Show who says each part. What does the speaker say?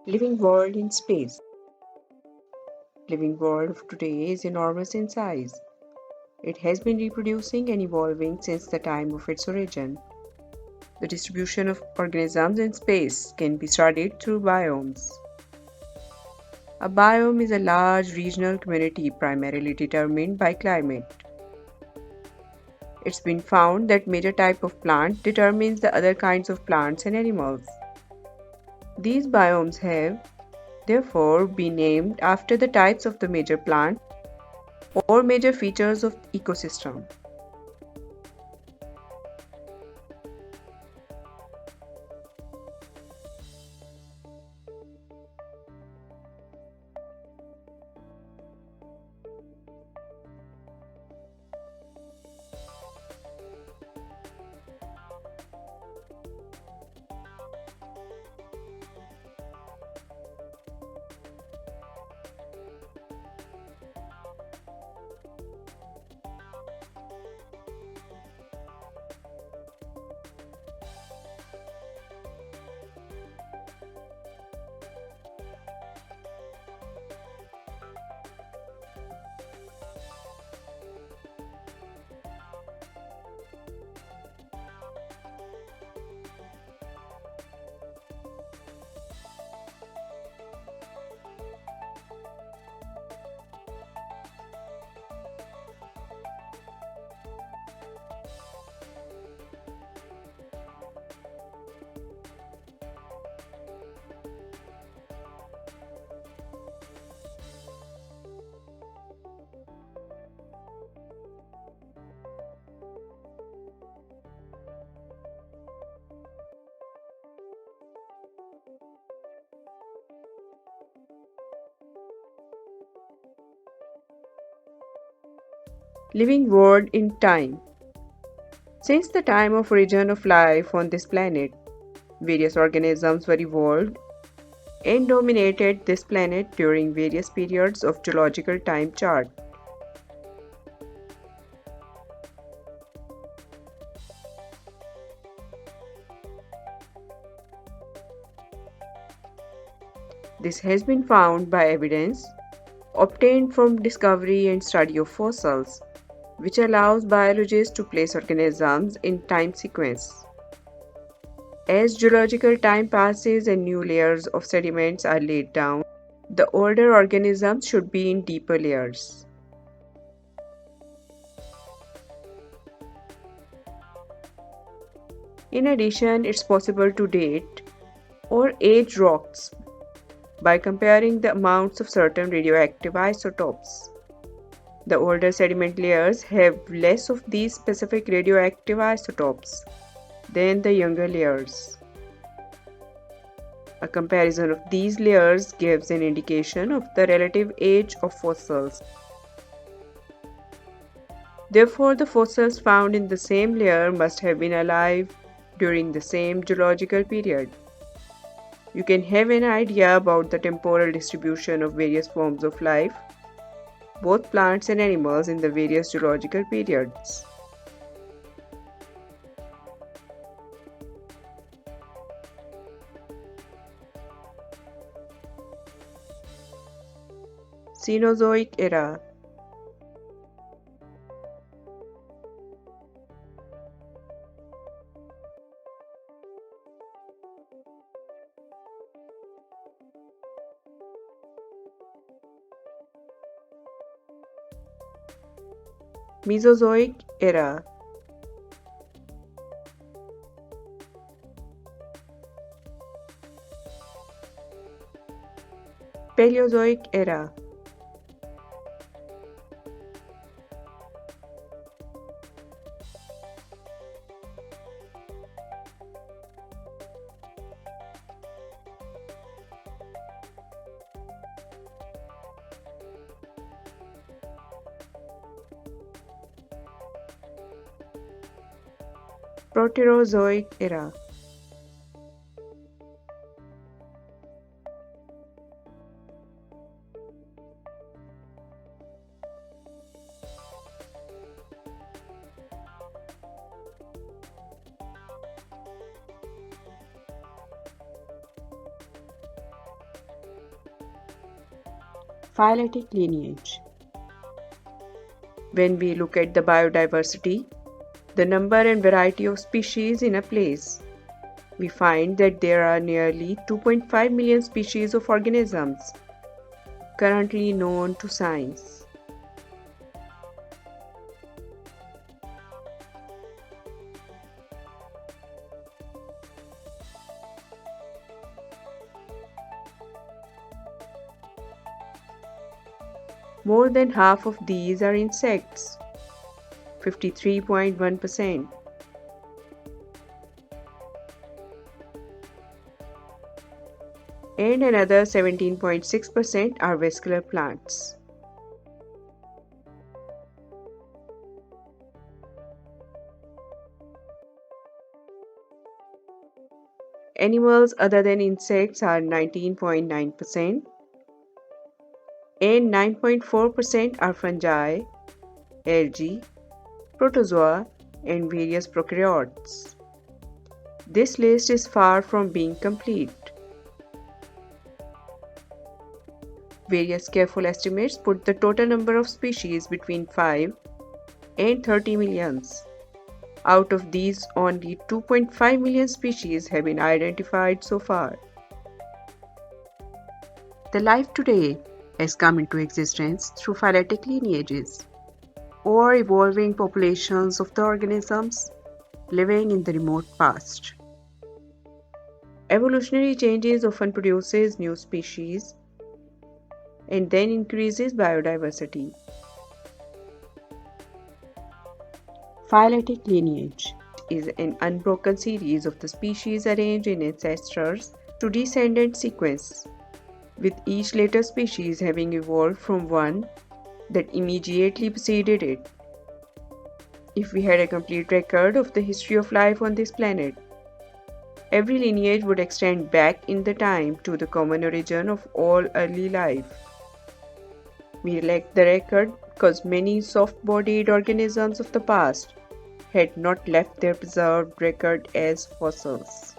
Speaker 1: Living world in space. Living world of today is enormous in size. It has been reproducing and evolving since the time of its origin. The distribution of organisms in space can be studied through biomes. A biome is a large regional community primarily determined by climate. It's been found that major type of plant determines the other kinds of plants and animals. These biomes have, therefore, been named after the types of the major plant or major features of the ecosystem. Living world in time. Since the time of origin of life on this planet, various organisms were evolved and dominated this planet during various periods of geological time chart. This has been found by evidence obtained from discovery and study of fossils, which allows biologists to place organisms in time sequence. As geological time passes and new layers of sediments are laid down, the older organisms should be in deeper layers. In addition, it's possible to date or age rocks by comparing the amounts of certain radioactive isotopes. The older sediment layers have less of these specific radioactive isotopes than the younger layers. A comparison of these layers gives an indication of the relative age of fossils. Therefore, the fossils found in the same layer must have been alive during the same geological period. You can have an idea about the temporal distribution of various forms of life, both plants and animals, in the various geological periods. Cenozoic era. Mesozoic era. Paleozoic era. Proterozoic era. Phyletic lineage. When we look at the biodiversity, the number and variety of species in a place, we find that there are nearly 2.5 million species of organisms currently known to science. More than half of these are insects, 53.1%, and another 17.6% are vascular plants. Animals other than insects are 19.9%, and 9.4% are fungi, algae, protozoa, and various prokaryotes. This list is far from being complete. Various careful estimates put the total number of species between 5 and 30 millions. Out of these, only 2.5 million species have been identified so far. The life today has come into existence through phyletic lineages, or evolving populations of the organisms living in the remote past. Evolutionary changes often produces new species and then increases biodiversity. Phyletic lineage is an unbroken series of the species arranged in ancestors to descendant sequence, with each later species having evolved from one that immediately preceded it. If we had a complete record of the history of life on this planet, every lineage would extend back in the time to the common origin of all early life. We lack the record because many soft-bodied organisms of the past had not left their preserved record as fossils.